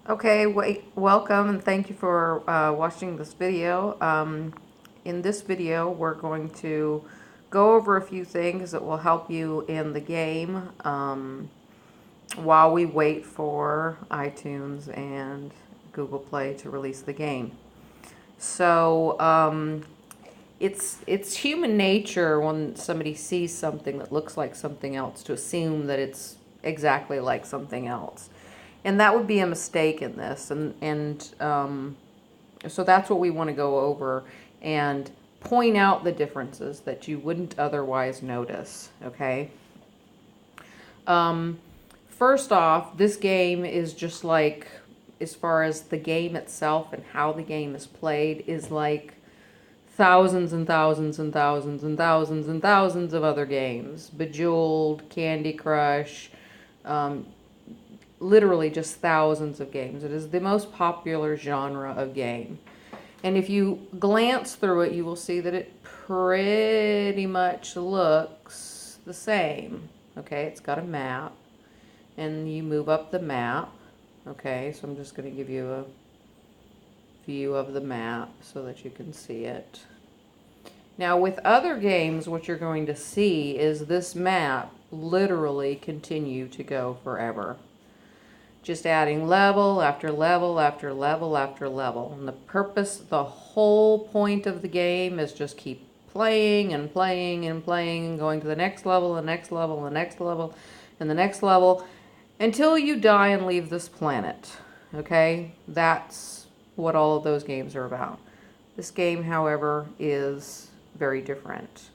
Okay, welcome and thank you for watching this video. In this video, we're going to go over a few things that will help you in the game while we wait for iTunes and Google Play to release the game. So it's human nature when somebody sees something that looks like something else to assume that it's exactly like something else. And that would be a mistake in this. So that's what we want to go over and point out the differences that you wouldn't otherwise notice, okay? First off, this game is just like, as far as the game itself and how the game is played, is like thousands and thousands and thousands and thousands and thousands of other games. Bejeweled, Candy Crush, literally just thousands of games. It is the most popular genre of game. And if you glance through it, you will see that it pretty much looks the same. Okay, it's got a map, and you move up the map. Okay, so I'm just going to give you a view of the map so that you can see it. Now, with other games, what you're going to see is this map literally continue to go forever. Just adding level after level after level after level. And the whole point of the game is just keep playing and playing and playing and going to the next level, the next level, the next level, and the next level until you die and leave this planet. Okay? That's what all of those games are about. This game, however, is very different.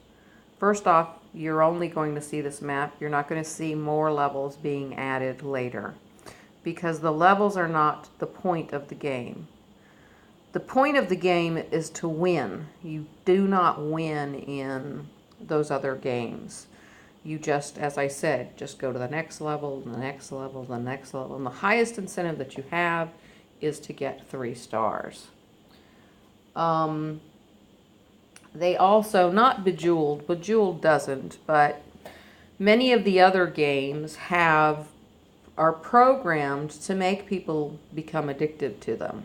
First off, you're only going to see this map. You're not going to see more levels being added later, because the levels are not the point of the game. The point of the game is to win. You do not win in those other games. You just, as I said, just go to the next level, the next level, the next level. And the highest incentive that you have is to get 3 stars. They also, not Bejeweled doesn't, but many of the other games are programmed to make people become addicted to them.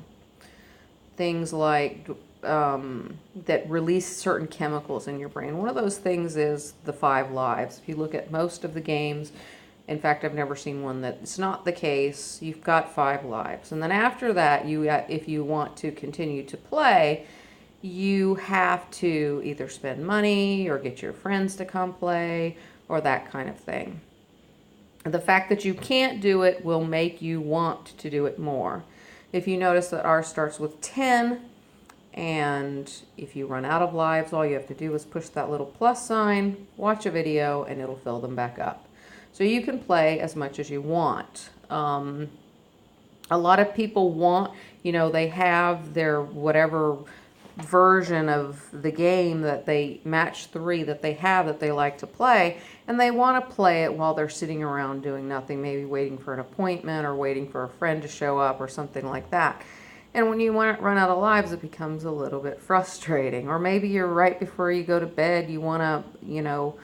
Things like that release certain chemicals in your brain. One of those things is the 5 lives. If you look at most of the games, in fact, I've never seen one that's not the case. You've got 5 lives. And then after that, if you want to continue to play, you have to either spend money or get your friends to come play or that kind of thing. The fact that you can't do it will make you want to do it more. If you notice that ours starts with 10, and if you run out of lives, all you have to do is push that little plus sign, watch a video, and it'll fill them back up. So you can play as much as you want. A lot of people want, they have their whatever version of the game that they match 3 that they have that they like to play, and they want to play it while they're sitting around doing nothing, maybe waiting for an appointment or waiting for a friend to show up or something like that. And when you run out of lives, it becomes a little bit frustrating. Or maybe you're right before you go to bed, you want to,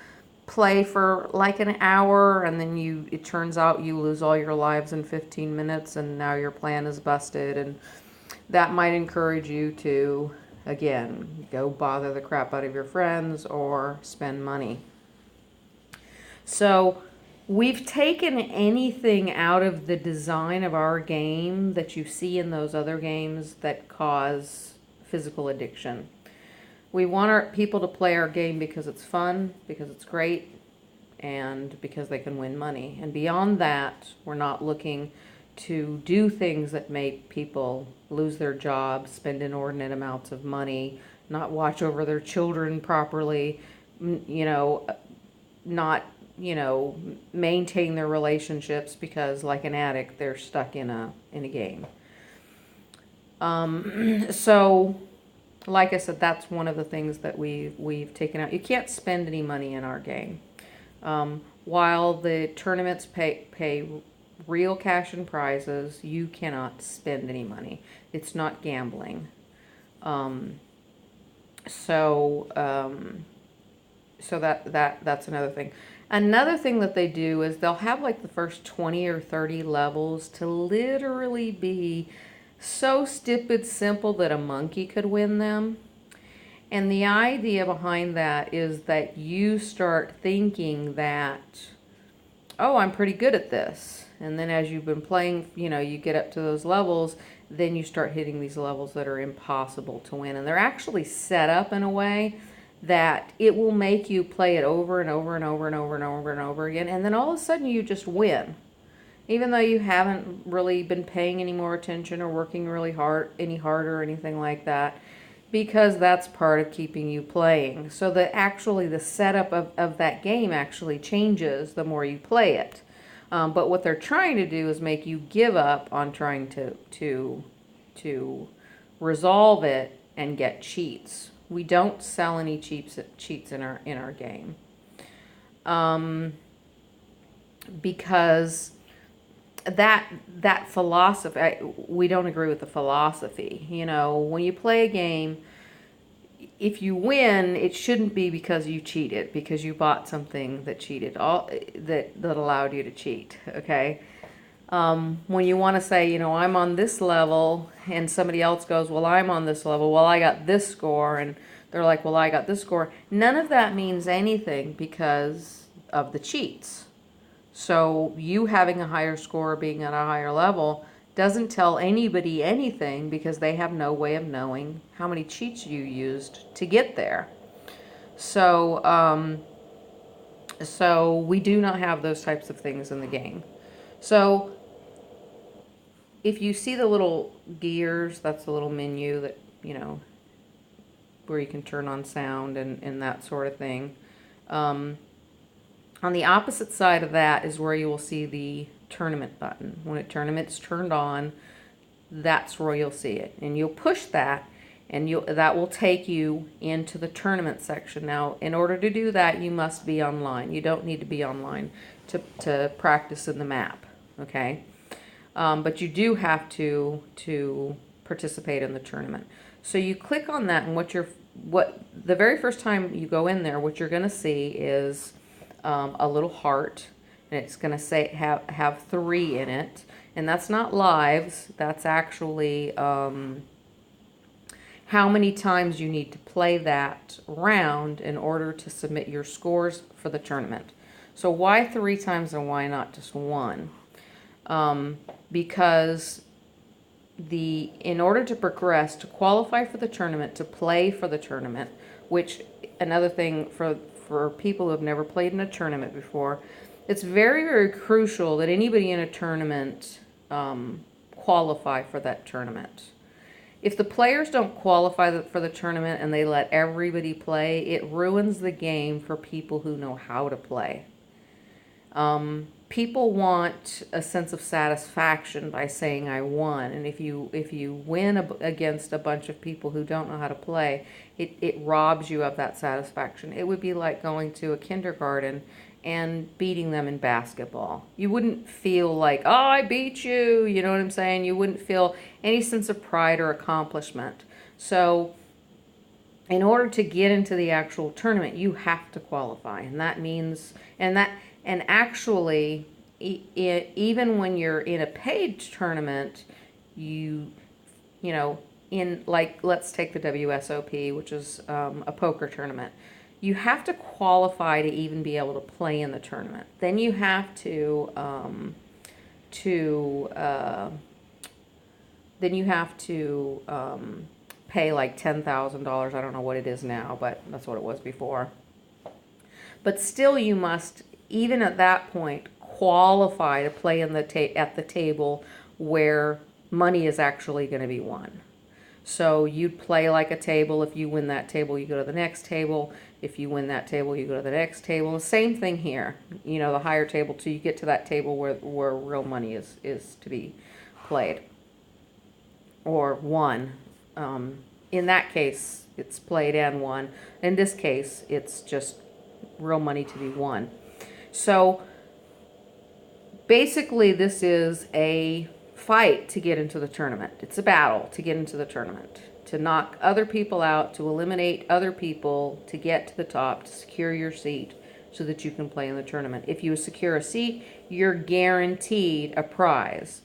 play for like an hour, and then it turns out you lose all your lives in 15 minutes, and now your plan is busted. And that might encourage you to, again, go bother the crap out of your friends or spend money. So we've taken anything out of the design of our game that you see in those other games that cause physical addiction. We want our people to play our game because it's fun, because it's great, and because they can win money. And beyond that, we're not looking to do things that make people lose their jobs, spend inordinate amounts of money, not watch over their children properly, not, maintain their relationships because, like an addict, they're stuck in a game. So, like I said, that's one of the things that we've taken out. You can't spend any money in our game. While the tournaments pay real cash and prizes, you cannot spend any money. It's not gambling. So that's another thing. Another thing that they do is they'll have like the first 20 or 30 levels to literally be so stupid simple that a monkey could win them. And the idea behind that is that you start thinking that, oh, I'm pretty good at this. And then as you've been playing, you get up to those levels, then you start hitting these levels that are impossible to win. And they're actually set up in a way that it will make you play it over and over and over and over and over and over again. And then all of a sudden you just win. Even though you haven't really been paying any more attention or working really hard, any harder or anything like that, because that's part of keeping you playing. So that actually the setup of that game actually changes the more you play it. But what they're trying to do is make you give up on trying to resolve it and get cheats. We don't sell any cheats in our game, because that philosophy, we don't agree with the philosophy. When you play a game, if you win, it shouldn't be because you cheated, because you bought something that cheated, that allowed you to cheat. Okay. When you want to say, I'm on this level, and somebody else goes, well, I'm on this level, well, I got this score, and they're like, well, I got this score. None of that means anything because of the cheats. So you having a higher score, being at a higher level, doesn't tell anybody anything, because they have no way of knowing how many cheats you used to get there. So, so we do not have those types of things in the game. So if you see the little gears, that's the little menu that, where you can turn on sound and that sort of thing. On the opposite side of that is where you will see the tournament button. When tournament's turned on, that's where you'll see it. And you'll push that, and that will take you into the tournament section. Now, in order to do that, you must be online. You don't need to be online to practice in the map, okay? But you do have to participate in the tournament. So you click on that, and the very first time you go in there, what you're going to see is a little heart, and it's going to say have 3 in it, and that's not lives. That's actually how many times you need to play that round in order to submit your scores for the tournament. So why 3 times and why not just 1? Because in order to progress, to qualify for the tournament, to play for the tournament, which another thing for people who have never played in a tournament before, it's very, very crucial that anybody in a tournament qualify for that tournament. If the players don't qualify for the tournament and they let everybody play, it ruins the game for people who know how to play. People want a sense of satisfaction by saying I won, and if you win against a bunch of people who don't know how to play, it robs you of that satisfaction. It would be like going to a kindergarten and beating them in basketball. You wouldn't feel like, oh, I beat you, you know what I'm saying? You wouldn't feel any sense of pride or accomplishment. So in order to get into the actual tournament, you have to qualify, and that means, and actually, even when you're in a paid tournament, in like, let's take the WSOP, which is a poker tournament. You have to qualify to even be able to play in the tournament. Then you have to pay like $10,000. I don't know what it is now, but that's what it was before. But still, you must, even at that point, qualify to play in at the table where money is actually going to be won. So you'd play like a table. If you win that table, you go to the next table. If you win that table, you go to the next table. The same thing here. The higher table till you get to that table where real money is to be played or won. In that case, it's played and won. In this case, it's just real money to be won. So basically, this is a fight to get into the tournament. It's a battle to get into the tournament, to knock other people out, to eliminate other people, to get to the top, to secure your seat so that you can play in the tournament. If you secure a seat, you're guaranteed a prize.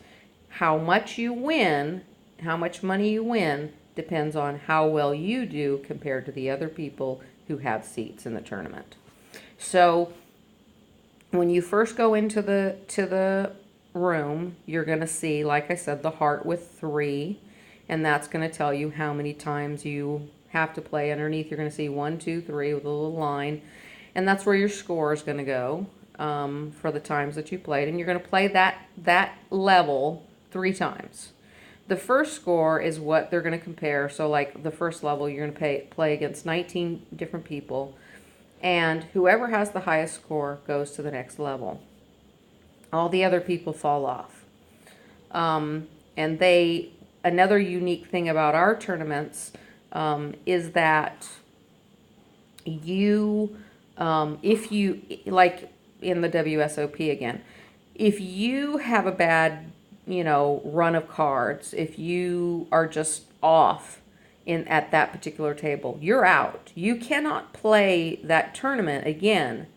How much you win, how much money you win, depends on how well you do compared to the other people who have seats in the tournament. So when you first go into the room, you're going to see, like I said, the heart with 3, and that's going to tell you how many times you have to play. Underneath, you're going to see 1, 2, 3 with a little line, and that's where your score is going to go for the times that you played, and you're going to play that level 3 times. The first score is what they're going to compare. So like the first level, you're going to play against 19 different people, and whoever has the highest score goes to the next level. All the other people fall off. And another unique thing about our tournaments is that if you, like in the WSOP again, if you have a bad, run of cards, if you are just off at that particular table, you're out. You cannot play that tournament again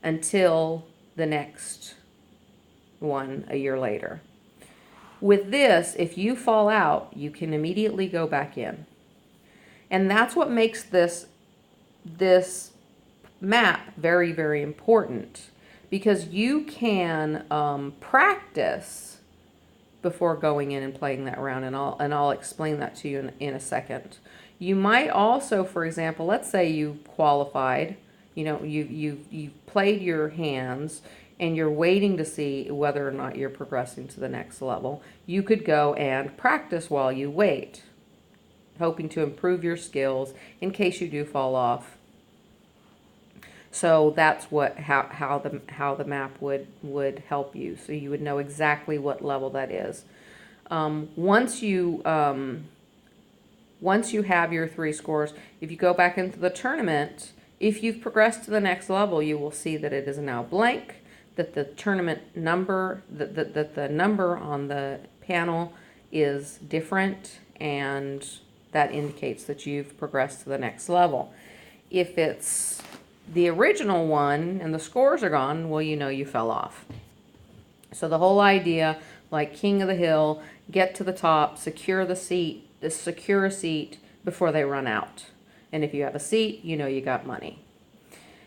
until the next one a year later. With this, if you fall out, you can immediately go back in. And that's what makes this map very, very important, because you can practice before going in and playing that round, and I'll explain that to you in a second. You might also, for example, let's say you qualified, you've played your hands, and you're waiting to see whether or not you're progressing to the next level. You could go and practice while you wait, hoping to improve your skills in case you do fall off. So that's how the map would help you. So you would know exactly what level that is. Once you have your 3 scores, if you go back into the tournament, if you've progressed to the next level, you will see that it is now blank, that the tournament number, that the number on the panel is different, and that indicates that you've progressed to the next level. If it's the original one and the scores are gone, well, you fell off. So the whole idea, like King of the Hill, get to the top, secure a seat before they run out. And if you have a seat, you got money.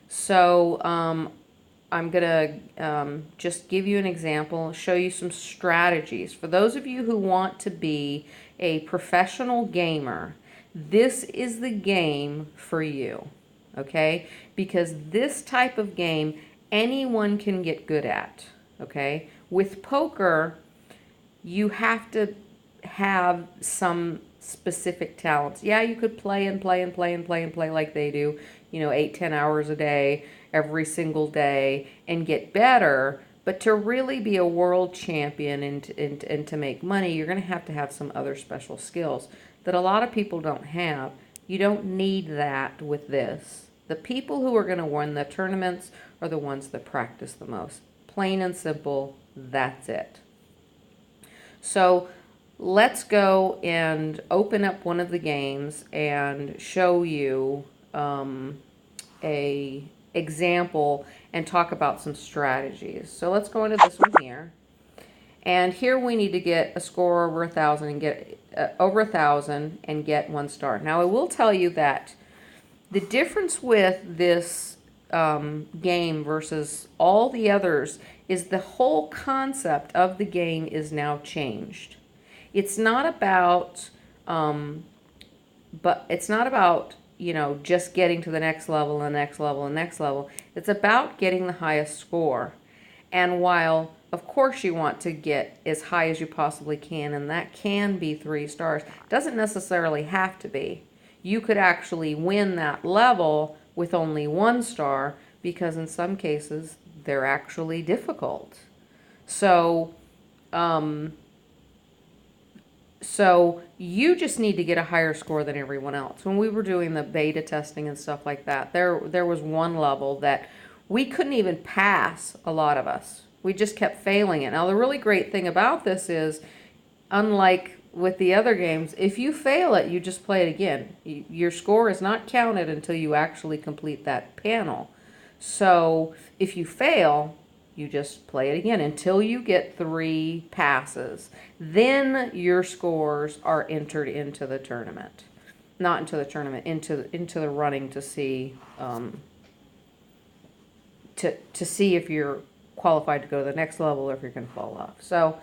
So I'm going to just give you an example, show you some strategies. For those of you who want to be a professional gamer, this is the game for you, okay? Because this type of game, anyone can get good at, okay? With poker, you have to have some specific talents. Yeah, you could play like they do, 8-10 hours a day, every single day, and get better. But to really be a world champion and to make money, you're going to have some other special skills that a lot of people don't have. You don't need that with this. The people who are going to win the tournaments are the ones that practice the most. Plain and simple, that's it. So let's go and open up one of the games and show you a example and talk about some strategies. So let's go into this one here. And here we need to get a score over 1,000 and get over 1,000 and get 1 star. Now I will tell you that the difference with this game versus all the others is the whole concept of the game is now changed. It's not about, just getting to the next level and next level and next level. It's about getting the highest score. And while, of course, you want to get as high as you possibly can, and that can be 3 stars, doesn't necessarily have to be. You could actually win that level with only 1 star, because in some cases, they're actually difficult. So you just need to get a higher score than everyone else. When we were doing the beta testing and stuff like that, there was one level that we couldn't even pass, a lot of us. We just kept failing it. Now, the really great thing about this is, unlike with the other games, if you fail it, you just play it again. Your score is not counted until you actually complete that panel. So if you fail, you just play it again until you get 3 passes. Then your scores are entered into the tournament. Not into the tournament, into the running to see to see if you're qualified to go to the next level or if you're going to fall off. So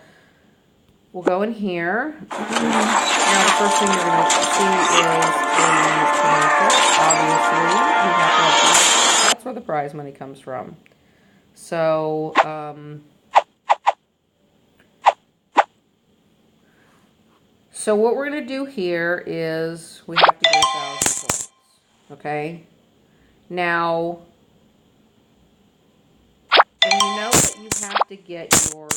we'll go in here. Now the first thing you're going to see is a commercial. Obviously, you have to. That's where the prize money comes from. So so what we're going to do here is we have to get 1,000 points. Okay. Now, and you know that you have to get your,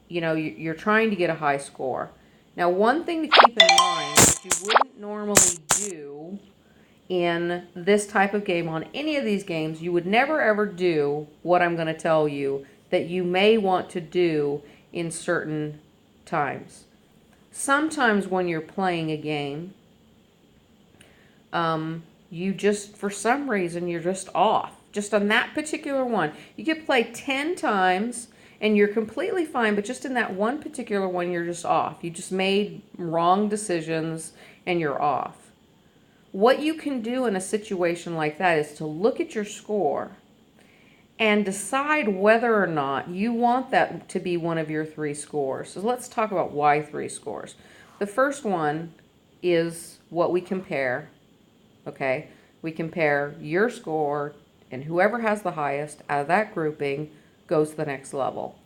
you're trying to get a high score. Now, one thing to keep in mind that you wouldn't normally do in this type of game, on any of these games, you would never ever do what I'm going to tell you that you may want to do in certain times. Sometimes when you're playing a game, you just, for some reason, you're just off. Just on that particular one. You could play 10 times and you're completely fine, but just in that one particular one, you're just off. You just made wrong decisions and you're off. What you can do in a situation like that is to look at your score and decide whether or not you want that to be one of your 3 scores. So let's talk about why 3 scores. The first one is what we compare. Okay, we compare your score, and whoever has the highest out of that grouping goes to the next level.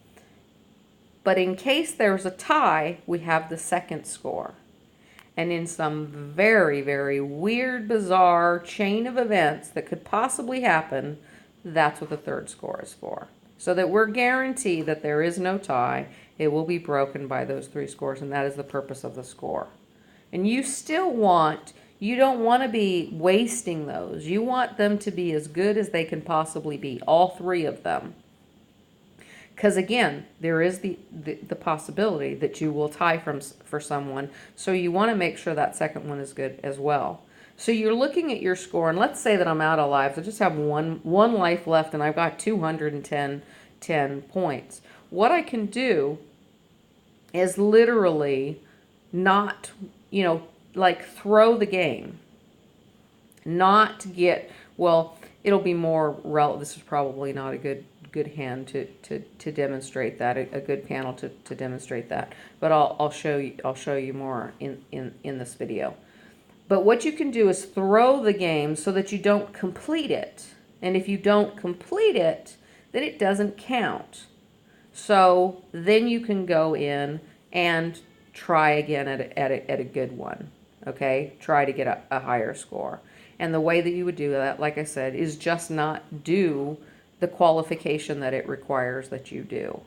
But in case there's a tie, we have the second score. And in some very, very weird, bizarre chain of events that could possibly happen, that's what the third score is for. So that we're guaranteed that there is no tie, it will be broken by those 3 scores, and that is the purpose of the score. And you don't want to be wasting those. You want them to be as good as they can possibly be, all 3 of them. Because again, there is the possibility that you will tie for someone, so you want to make sure that second one is good as well. So you're looking at your score, and let's say that I'm out of lives. I just have one life left, and I've got 210 points. What I can do is literally not, like throw the game. Not get, well, it'll be more relevant. This is probably not a good hand to demonstrate that, a good panel to demonstrate that. But I'll show you more in this video. But what you can do is throw the game so that you don't complete it. And if you don't complete it, then it doesn't count. So then you can go in and try again at a good one. Okay, try to get a higher score. And the way that you would do that, like I said, is just not do the qualification that it requires that you do.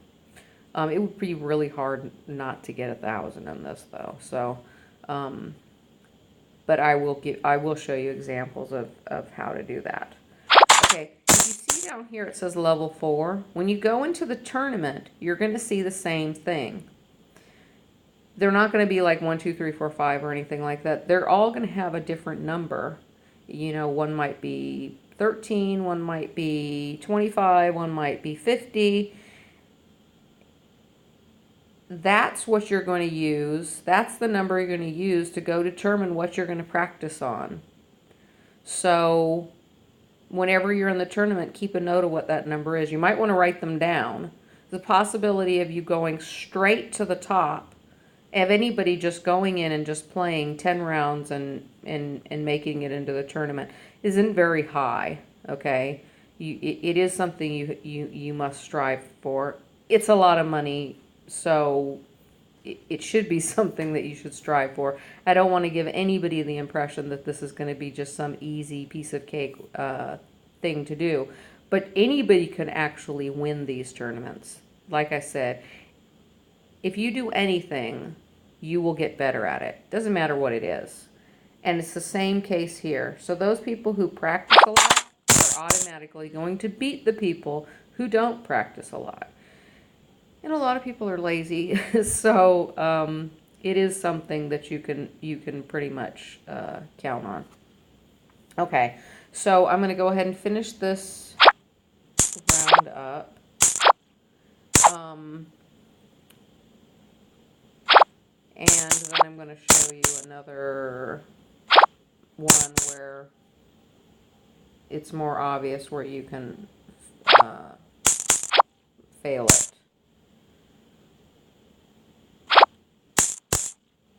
It would be really hard not to get 1,000 in this, though. So, but I will show you examples of how to do that. Okay, if you see down here it says level 4. When you go into the tournament, you're going to see the same thing. They're not going to be like 1, 2, 3, 4, 5 or anything like that. They're all going to have a different number. One might be 13, one might be 25, one might be 50. That's what you're going to use. That's the number you're going to use to go determine what you're going to practice on. So whenever you're in the tournament, keep a note of what that number is. You might want to write them down. The possibility of you going straight to the top, of anybody just going in and just playing 10 rounds and making it into the tournament isn't very high, okay? It is something you must strive for. It's a lot of money, so it should be something that you should strive for. I don't want to give anybody the impression that this is going to be just some easy piece of cake thing to do. But anybody can actually win these tournaments. Like I said, if you do anything, you will get better at it. Doesn't matter what it is. And it's the same case here. So those people who practice a lot are automatically going to beat the people who don't practice a lot. And a lot of people are lazy, so it is something that you can pretty much count on. Okay, so I'm going to go ahead and finish this round up. And then I'm going to show you another one where it's more obvious where you can fail it.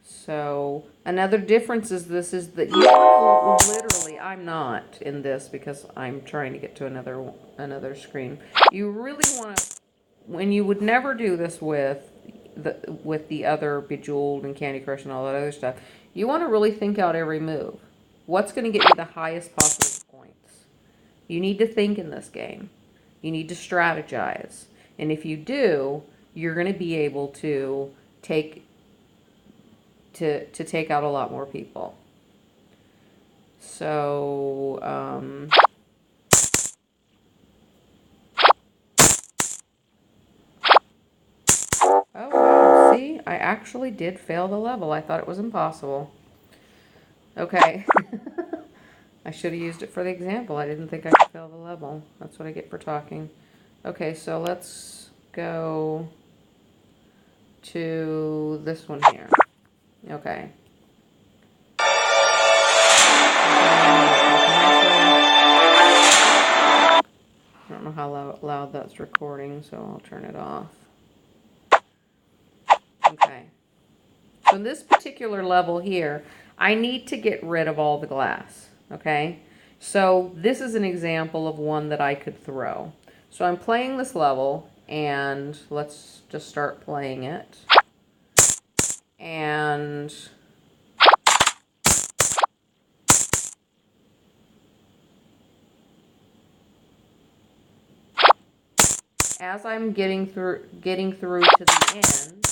So another difference is this is that you literally, I'm not in this because I'm trying to get to another screen. You really want to, when you would never do this with the other Bejeweled and Candy Crush and all that other stuff, you want to really think out every move. What's going to get you the highest possible points? You need to think in this game. You need to strategize. And if you do, you're going to be able to take out a lot more people. So, oh wow, see, I actually did fail the level. I thought it was impossible. Okay. I should have used it for the example. I didn't think I could fail the level. That's what I get for talking. Okay, so let's go to this one here. Okay. I don't know how loud that's recording, so I'll turn it off. Okay. So in this particular level here, I need to get rid of all the glass. Okay. So this is an example of one that I could throw. So I'm playing this level, and let's just start playing it. And as I'm getting through to the end,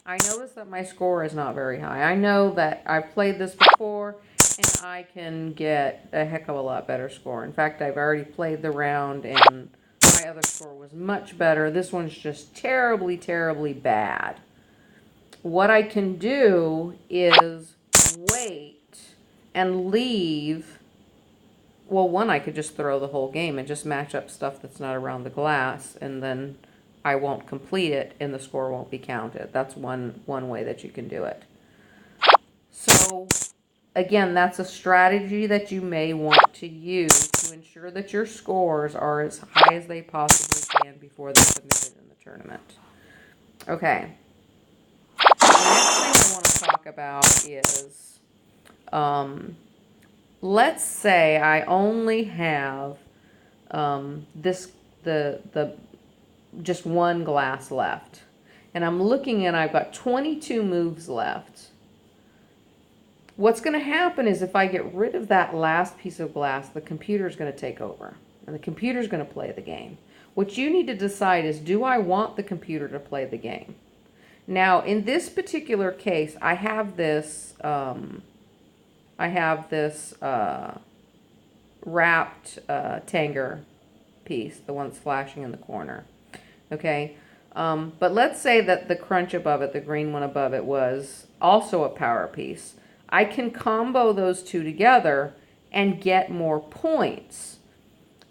I notice that my score is not very high. I know that I've played this before, and I can get a heck of a lot better score. In fact, I've already played the round, and my other score was much better. This one's just terribly, terribly bad. What I can do is wait and leave. Well, one, I could just throw the whole game and just match up stuff that's not around the glass, and then I won't complete it and the score won't be counted. That's one way that you can do it. So, again, that's a strategy that you may want to use to ensure that your scores are as high as they possibly can before they're submitted in the tournament. Okay. The next thing I want to talk about is, let's say I only have just one glass left, and I'm looking and I've got 22 moves left. What's going to happen is if I get rid of that last piece of glass, the computer's going to take over, and the computer's going to play the game. What you need to decide is, do I want the computer to play the game? Now, in this particular case, I have this wrapped Tanger piece, the one that's flashing in the corner. Okay, but let's say that the crunch above it, the green one above it, was also a power piece. I can combo those two together and get more points.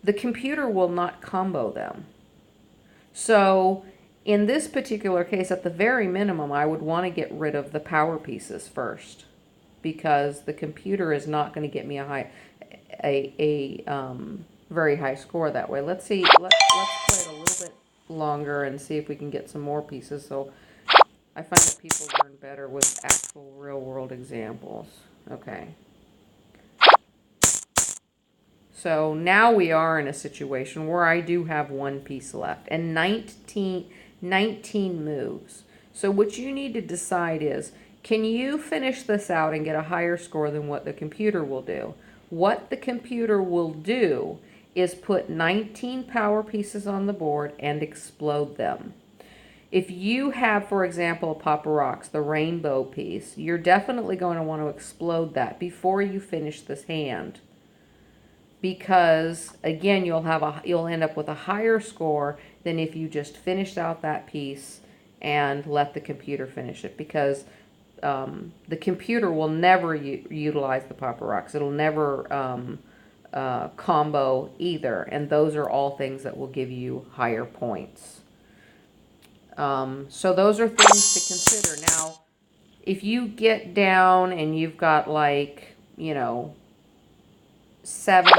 The computer will not combo them. So in this particular case, at the very minimum, I would want to get rid of the power pieces first, because the computer is not going to get me a very high score that way. Let's see. Let's play it a little bit longer and see if we can get some more pieces. So I find that people learn better with actual real world examples. Okay. So now we are in a situation where I do have one piece left and 19 moves. So what you need to decide is, can you finish this out and get a higher score than what the computer will do? What the computer will do is put 19 power pieces on the board and explode them. If you have, for example, a Papa Rocks, the rainbow piece, you're definitely going to want to explode that before you finish this hand. Because, again, you'll end up with a higher score than if you just finished out that piece and let the computer finish it. Because the computer will never utilize the Papa Rocks. It'll never combo either. And those are all things that will give you higher points. So those are things to consider. Now, if you get down and you've got like, you know, seven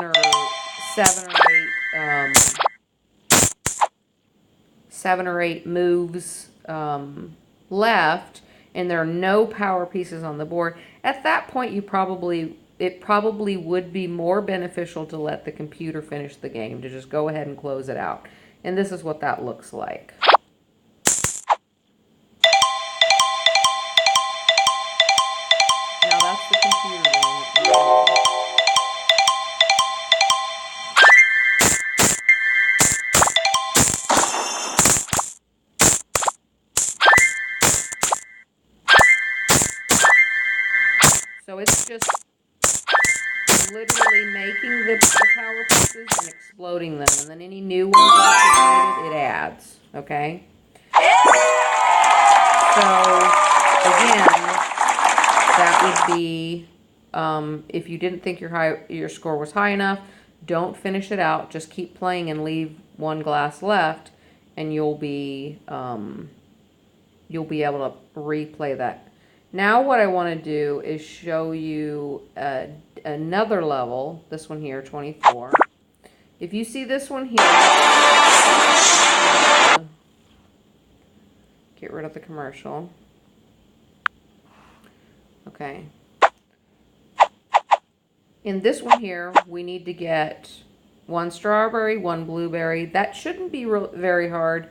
or eight moves left, and there are no power pieces on the board, at that point it probably would be more beneficial to let the computer finish the game, to just go ahead and close it out. And this is what that looks like. Now that's the computer doing it. So it's just literally making the power pieces and exploding them. And then any new ones that are created, it adds. Okay? So, again, that would be, if you didn't think your score was high enough, don't finish it out. Just keep playing and leave one glass left, and you'll be able to replay that. Now what I want to do is show you another level, this one here, 24. If you see this one here, get rid of the commercial. Okay. In this one here, we need to get one strawberry, one blueberry. That shouldn't be very hard.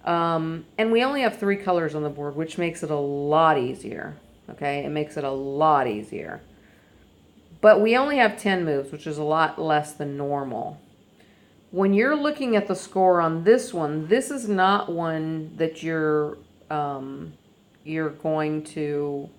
And we only have 3 colors on the board, which makes it a lot easier. Okay, it makes it a lot easier. But we only have 10 moves, which is a lot less than normal. When you're looking at the score on this one, this is not one that you're going to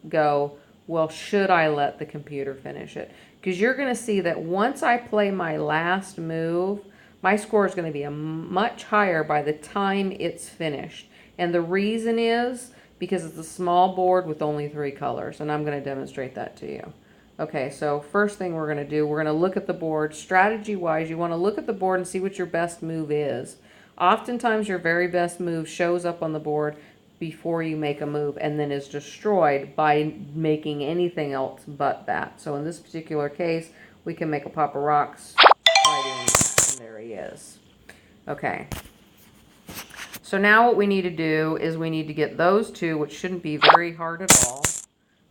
go, well, should I let the computer finish it? Because you're going to see that once I play my last move, my score is going to be much higher by the time it's finished. And the reason is because it's a small board with only 3 colors. And I'm going to demonstrate that to you. Okay, so first thing we're going to do, we're going to look at the board. Strategy-wise, you want to look at the board and see what your best move is. Oftentimes, your very best move shows up on the board before you make a move and then is destroyed by making anything else but that. So in this particular case, we can make a pop of rocks by doing that. And there he is. Okay. So now what we need to do is we need to get those 2, which shouldn't be very hard at all,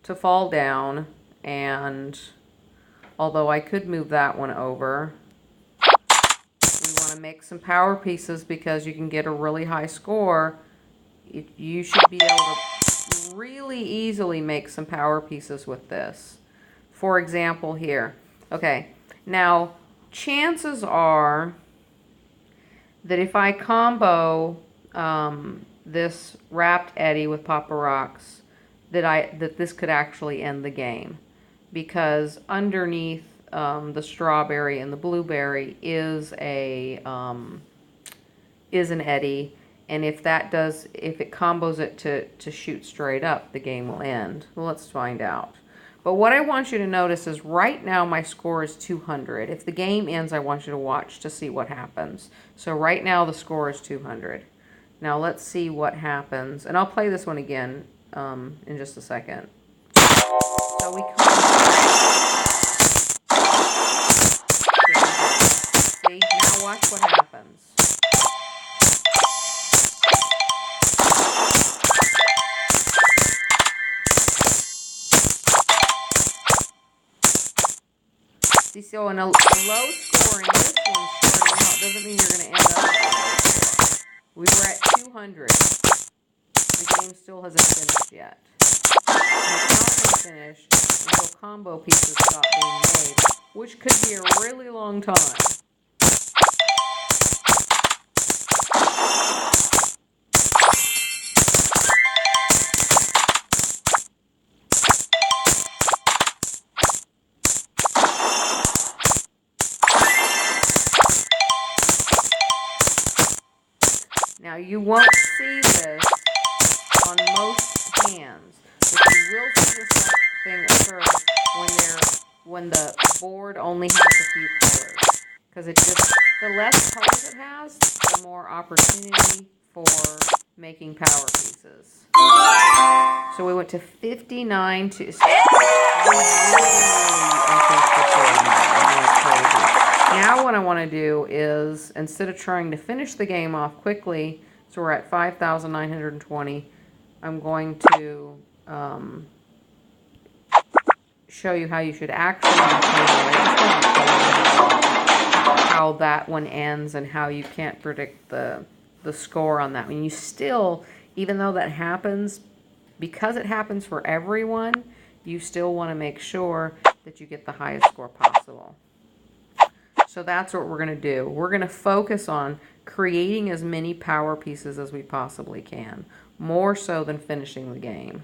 to fall down. And although I could move that one over, we want to make some power pieces because you can get a really high score. You should be able to really easily make some power pieces with this. For example here. Okay, now chances are that if I combo this Wrapped Eddy with Papa Rocks, that this could actually end the game. Because underneath the strawberry and the blueberry is an eddy, and if it combos it to shoot straight up, the game will end. Well, let's find out. But what I want you to notice is right now my score is 200. If the game ends, I want you to watch to see what happens. So right now the score is 200. Now let's see what happens, and I'll play this one again in just a second. So we come. See, now watch what happens. See, so in a low scoring, this one starting out doesn't mean you're going to end up with a low score. We were at 200. The game still hasn't finished yet. And it's not going to finish until combo pieces stop being made, which could be a really long time. Now you won't see this on most hands, but you will see this thing occur when they're when the board only has a few colors. Because the less colors it has, the more opportunity for making power pieces. So we went to 59 to... Now what I want to do is, instead of trying to finish the game off quickly, so we're at 5,920, I'm going to show you how you should actually how that one ends and how you can't predict the score on that one. You still, even though that happens, because it happens for everyone, you still want to make sure that you get the highest score possible. So that's what we're going to do. We're going to focus on creating as many power pieces as we possibly can, more so than finishing the game.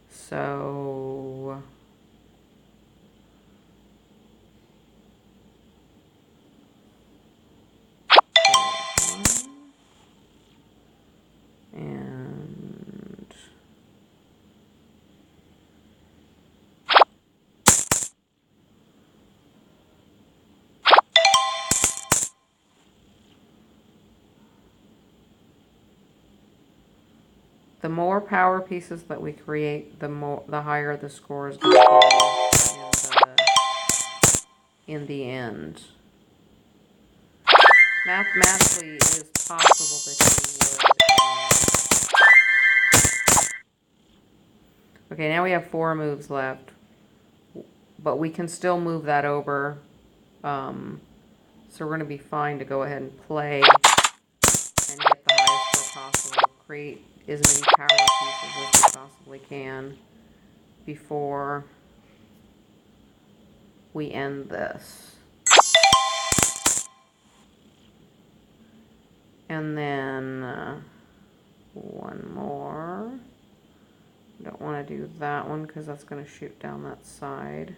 So... and... the more power pieces that we create, the higher the score is going to be in the end. Mathematically, it is possible that you would... Okay, now we have 4 moves left, but we can still move that over. So we're going to be fine to go ahead and play and get the highest score possible. Create as many power pieces as we possibly can before we end this. And then one more. Don't want to do that one because that's going to shoot down that side.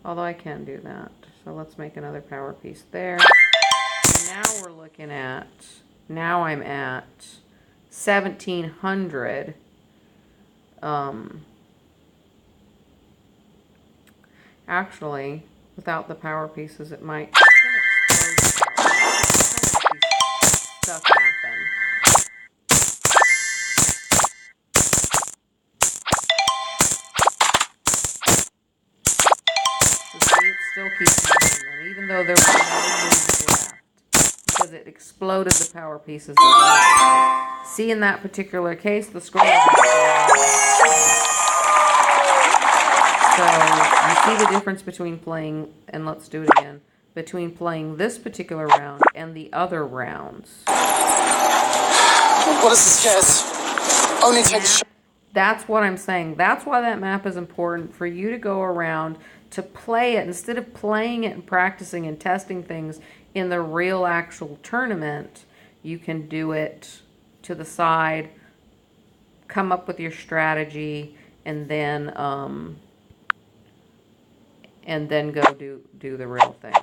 Although I can do that. So let's make another power piece there. And now we're looking at, now I'm at 1,700. Actually, without the power pieces, it might, it's going to explode. Stuff happen. Still keeps moving, even though there were no moves left, because it exploded the power pieces. See, in that particular case, the score was so you see the difference between playing, and let's do it again, between playing this particular round and the other rounds. What is this, Jess? Only take a shot. That's what I'm saying. That's why that map is important, for you to go around to play it, instead of playing it and practicing and testing things in the real actual tournament. You can do it to the side, come up with your strategy, and then go do the real thing.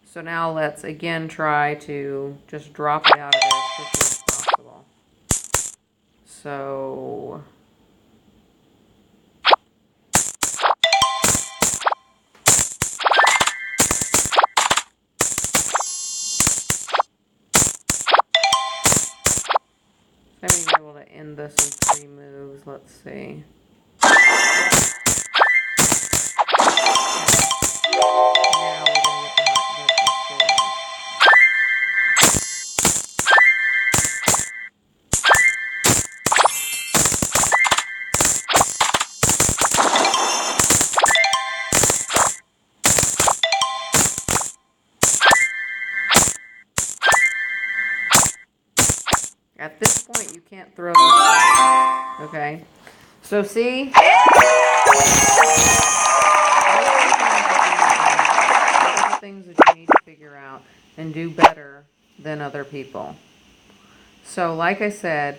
So now let's again try to just drop it out of there as quickly as possible. So I'm going to be able to end this in 3 moves. Let's see. Now we're going to get the score. At this point, you can't throw this. Okay? So see? Things that you need to figure out and do better than other people. So like I said,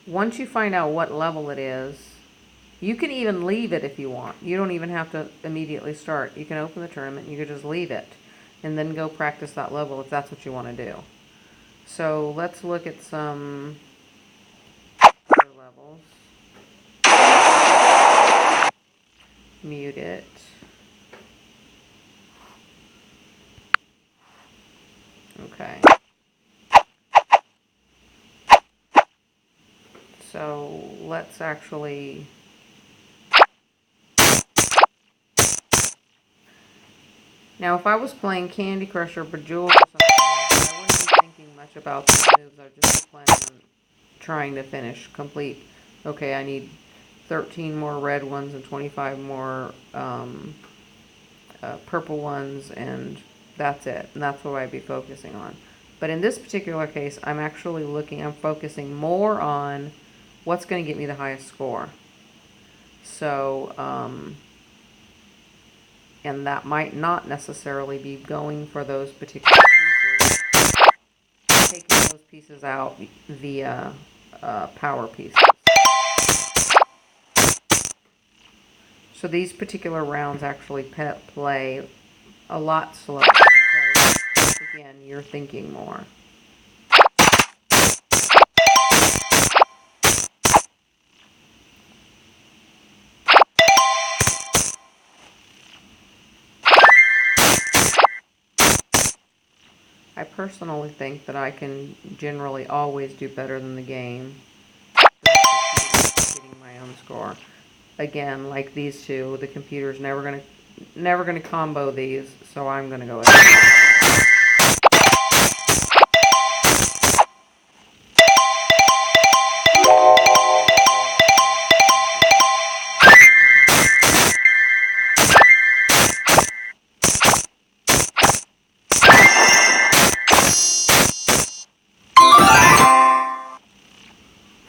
once you find out what level it is, you can even leave it if you want. You don't even have to immediately start. You can open the tournament, you can just leave it and then go practice that level if that's what you want to do. So let's look at some other levels. mute it. Okay. So let's actually... Now, if I was playing Candy Crush or Bejeweled or something, I wouldn't be thinking much about these moves. I'd just be planning on trying to complete. Okay, I need 13 more red ones and 25 more purple ones, and that's it. And that's what I'd be focusing on. But in this particular case, I'm focusing more on what's going to get me the highest score. So, and that might not necessarily be going for those particular pieces, taking those pieces out via power pieces. So these particular rounds actually play a lot slower because, again, you're thinking more. I personally think that I can generally always do better than the game, getting my own score. Again, like these two, the computer's never gonna combo these, so I'm gonna go ahead.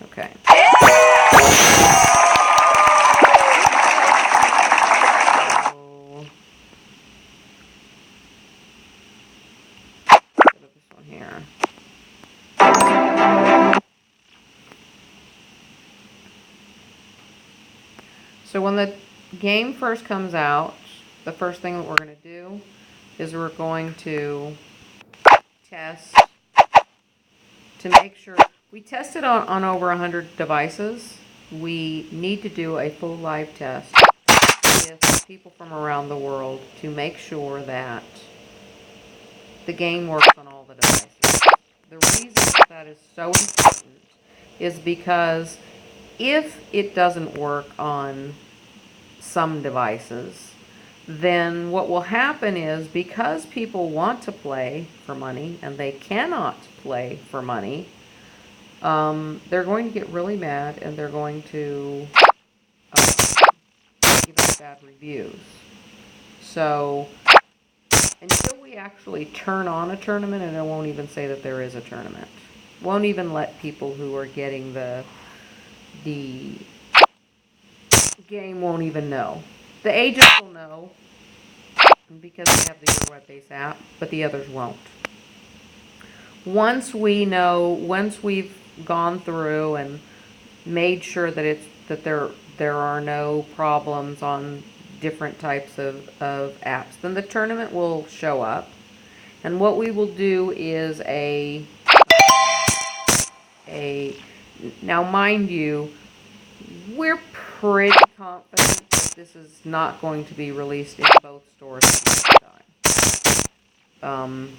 Okay. So when the game first comes out, the first thing that we're going to do is we're going to test to make sure. We tested on over 100 devices. We need to do a full live test with people from around the world to make sure that the game works on all the devices. The reason that is so important is because if it doesn't work on some devices, then what will happen is, because people want to play for money and they cannot play for money, they're going to get really mad and they're going to give us bad reviews. So until we actually turn on a tournament, and I won't even say that there is a tournament, won't even let people who are getting the game won't even know. The agents will know because they have the web-based app, but the others won't. Once we've gone through and made sure that there are no problems on different types of apps, then the tournament will show up. And what we will do is now mind you, we're pretty confident that this is not going to be released in both stores at the same time.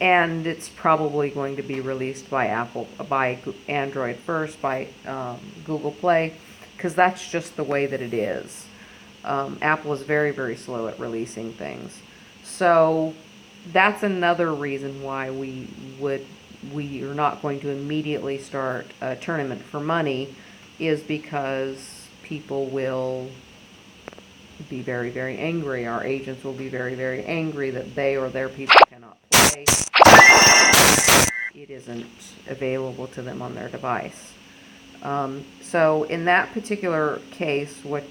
And it's probably going to be released by Android first, by Google Play, because that's just the way that it is. Apple is very, very slow at releasing things. So that's another reason why we are not going to immediately start a tournament for money, is because people will be very, very angry. Our agents will be very, very angry that they or their people cannot play. It isn't available to them on their device. So in that particular case, what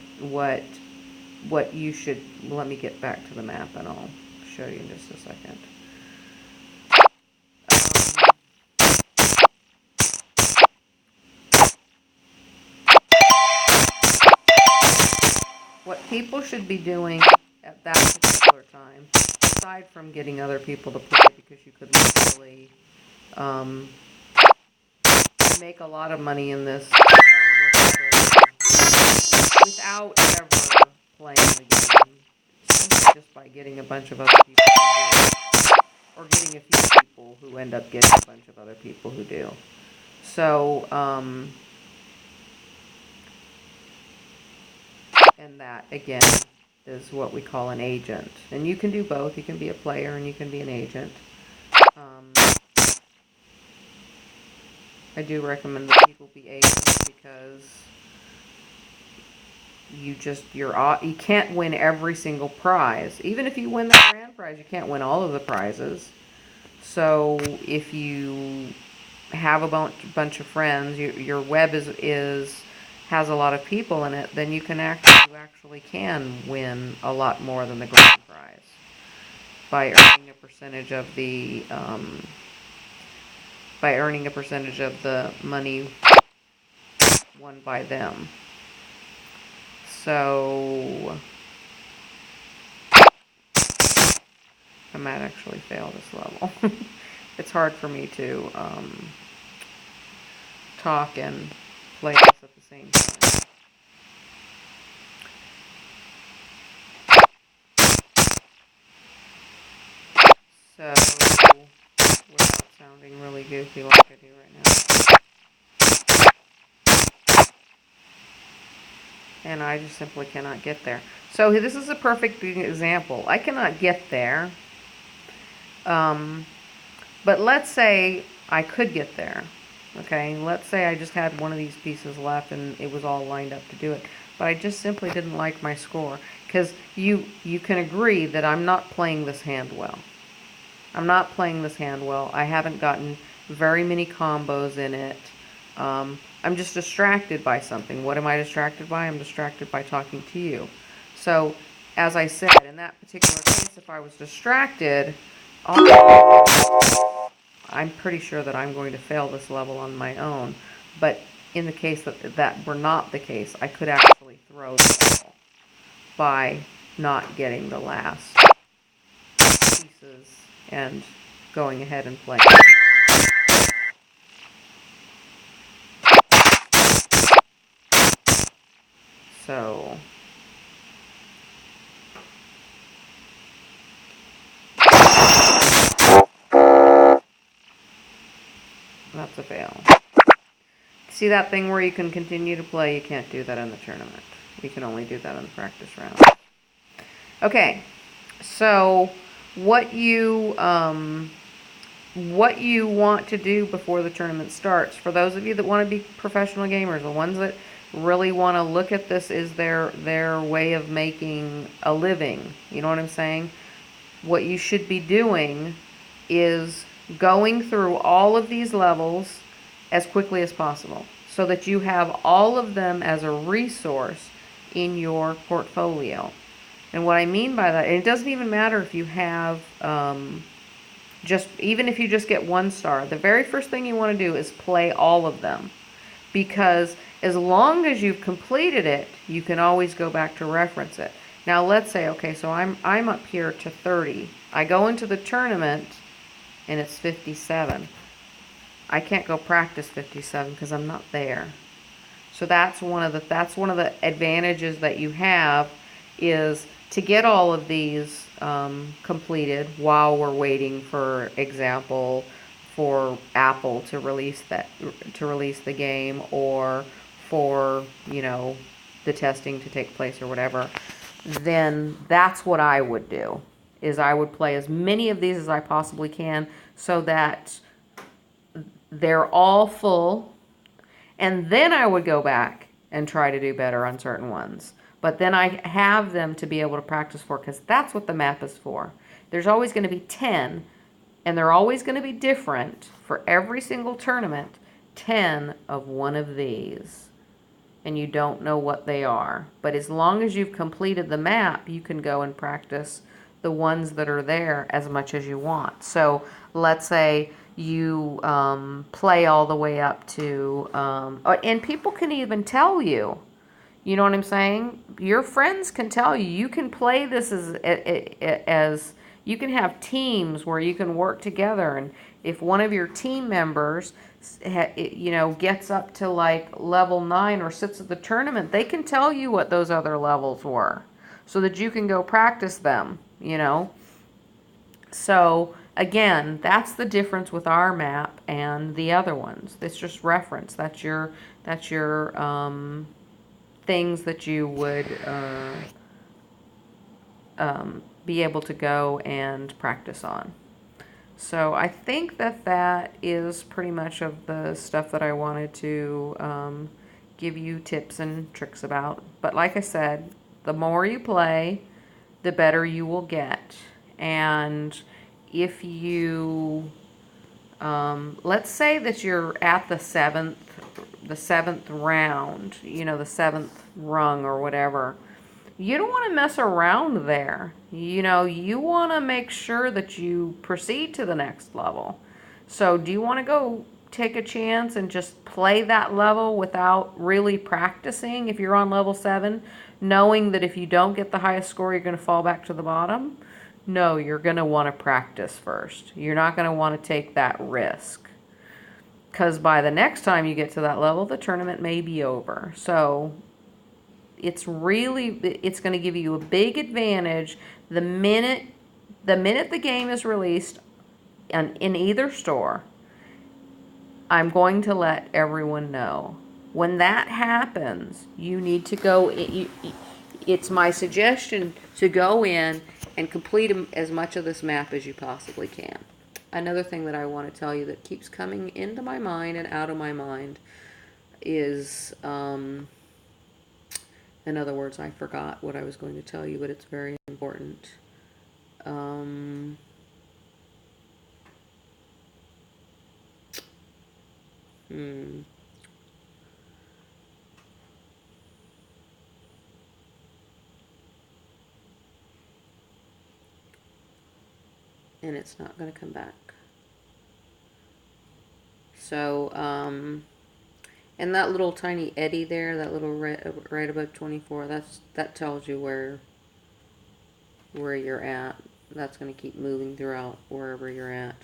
you should, let me get back to the map and I'll show you in just a second. What people should be doing at that particular time, aside from getting other people to play, because you could literally make a lot of money in this, without ever playing the game, simply just by getting a bunch of other people who do it, or getting a few people who end up getting a bunch of other people who do. So, and that, again, is what we call an agent. And you can do both. You can be a player and you can be an agent. I do recommend that people be agents because you can't win every single prize. Even if you win the grand prize, you can't win all of the prizes. So if you have a bunch of friends, your web has a lot of people in it, then you actually can win a lot more than the grand prize by earning a percentage of the money won by them. So I might actually fail this level. It's hard for me to talk and play this at the same time. So, without sounding really goofy like I do right now. And I just simply cannot get there. So this is a perfect example. I cannot get there. But let's say I could get there. Okay, let's say I just had one of these pieces left and it was all lined up to do it. But I just simply didn't like my score. Because you can agree that I'm not playing this hand well. I'm not playing this hand well. I haven't gotten very many combos in it. I'm just distracted by something. What am I distracted by? I'm distracted by talking to you. So, as I said, in that particular case, if I was distracted, I'm pretty sure that I'm going to fail this level on my own. But in the case that were not the case, I could actually throw the ball by not getting the last pieces and going ahead and playing. So that's a fail. See that thing where you can continue to play? You can't do that in the tournament. You can only do that in the practice round. Okay, so what you want to do before the tournament starts, for those of you that want to be professional gamers, the ones that really want to look at this is their way of making a living, you know what I'm saying? What you should be doing is going through all of these levels as quickly as possible so that you have all of them as a resource in your portfolio. And what I mean by that, and it doesn't even matter if you have even if you just get 1 star, the very first thing you want to do is play all of them. Because as long as you've completed it, you can always go back to reference it. Now let's say, okay, so I'm up here to 30. I go into the tournament and it's 57. I can't go practice 57 because I'm not there. So that's one of the advantages that you have, is to get all of these completed while we're waiting, for example, for Apple to release the game, or for, the testing to take place or whatever. Then that's what I would do, is I would play as many of these as I possibly can so that they're all full, and then I would go back and try to do better on certain ones. But then I have them to be able to practice for, because that's what the map is for. There's always going to be 10, and they're always going to be different for every single tournament, 10 of one of these. And you don't know what they are. But as long as you've completed the map, you can go and practice the ones that are there as much as you want. So let's say you play all the way up to, and people can even tell you, you know what I'm saying? Your friends can tell you. You can play this as you can have teams where you can work together, If one of your team members, gets up to like level 9 or sits at the tournament, they can tell you what those other levels were so that you can go practice them. So again, that's the difference with our map and the other ones. It's just reference. That's your things that you would be able to go and practice on. So I think that is pretty much of the stuff that I wanted to give you tips and tricks about. But like I said, the more you play, the better you will get. And if you, let's say that you're at the seventh round, the seventh rung or whatever, you don't want to mess around there. You want to make sure that you proceed to the next level. So do you want to go take a chance and just play that level without really practicing if you're on level 7, knowing that if you don't get the highest score, you're going to fall back to the bottom? No, you're going to want to practice first. You're not going to want to take that risk. Because by the next time you get to that level, the tournament may be over. So it's going to give you a big advantage the minute the game is released in either store. I'm going to let everyone know. When that happens, you need to go. It's my suggestion to go in and complete as much of this map as you possibly can. Another thing that I want to tell you that keeps coming into my mind and out of my mind is, in other words, I forgot what I was going to tell you, but it's very important. And it's not going to come back. So, and that little tiny eddy there, that little right above 24, that tells you where you're at. That's going to keep moving throughout wherever you're at.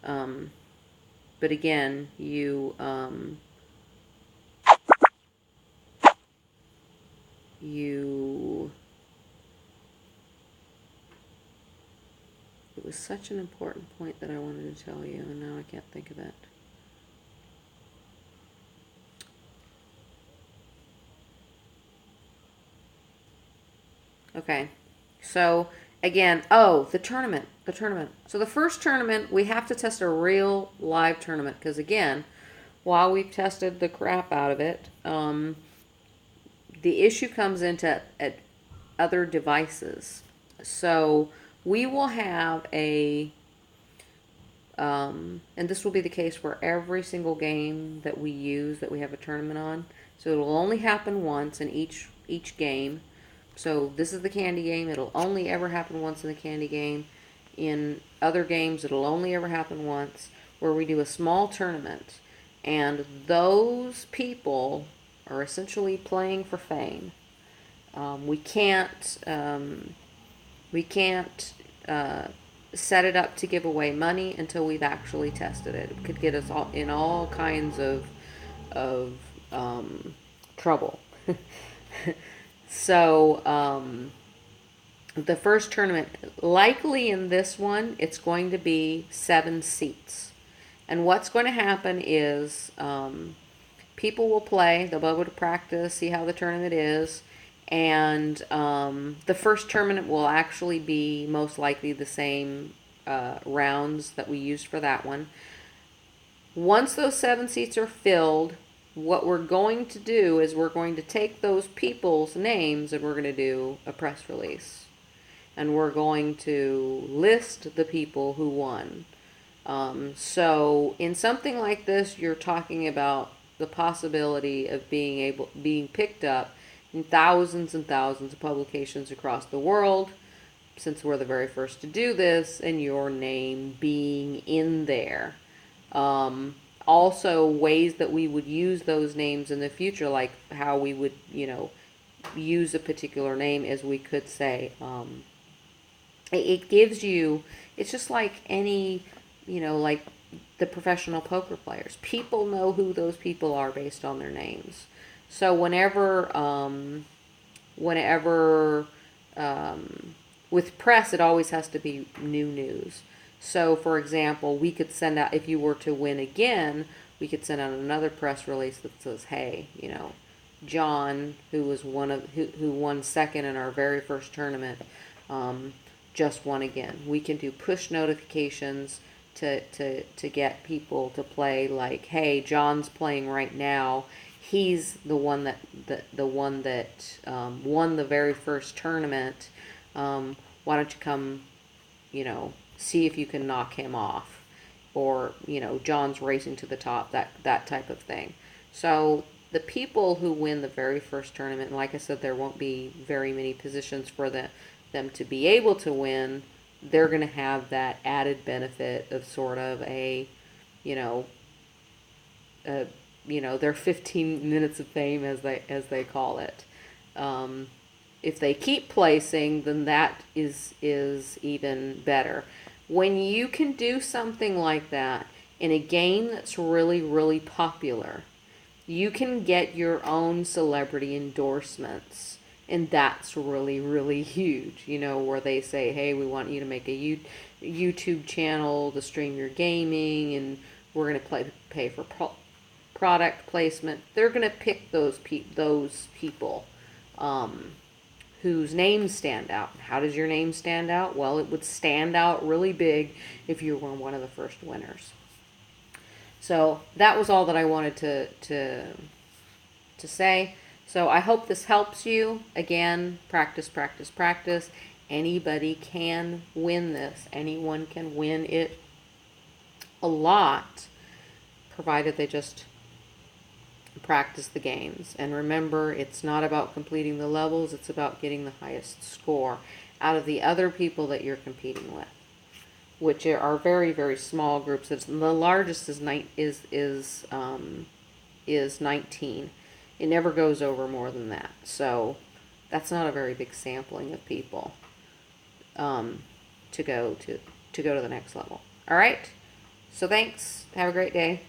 But again, you it was such an important point that I wanted to tell you, and now I can't think of it. Okay, so again, the tournament. So the first tournament, we have to test a real live tournament, because again, while we've tested the crap out of it, the issue comes into at other devices. So we will have and this will be the case for every single game that we use that we have a tournament on. So it'll only happen once in each game. So this is the candy game. It'll only ever happen once in the candy game. In other games, it'll only ever happen once, where we do a small tournament. And those people are essentially playing for fame. We can't set it up to give away money until we've actually tested it. It could get us in all kinds of trouble. So the first tournament, likely in this one, it's going to be 7 seats. And what's going to happen is people will play, they'll be able to practice, see how the tournament is, and the first tournament will actually be most likely the same rounds that we used for that one. Once those 7 seats are filled, what we're going to do is we're going to take those people's names and we're going to do a press release. And we're going to list the people who won. So in something like this, you're talking about the possibility of being picked up in thousands and thousands of publications across the world, since we're the very first to do this, and your name being in there. Also, ways that we would use those names in the future, like how we would, use a particular name, as we could say, it gives you, it's just like any, like the professional poker players. People know who those people are based on their names. So whenever with press, it always has to be new news. So, for example, we could send out, if you were to win again, we could send out another press release that says, hey, John, who was who won second in our very first tournament, just won again. We can do push notifications to get people to play, like, hey, John's playing right now. He's the one that won the very first tournament. Why don't you come, see if you can knock him off, or John's racing to the top, that type of thing. So the people who win the very first tournament, and like I said, there won't be very many positions for them to be able to win. They're going to have that added benefit of sort of you know, their 15 minutes of fame, as they call it. If they keep placing, then that is even better. When you can do something like that in a game that's really, really popular, you can get your own celebrity endorsements. And that's really, really huge, where they say, hey, we want you to make a YouTube channel to stream your gaming, and we're going to pay for product placement. They're going to pick those people whose names stand out. How does your name stand out? Well, it would stand out really big if you were one of the first winners. So that was all that I wanted to say. So I hope this helps you. Again, practice, practice, practice. Anybody can win this. Anyone can win it a lot, provided they just practice the games. And remember, it's not about completing the levels, it's about getting the highest score out of the other people that you're competing with, which are very, very small groups. The largest is 19. It never goes over more than that. So that's not a very big sampling of people to go to the next level. All right. So thanks. Have a great day.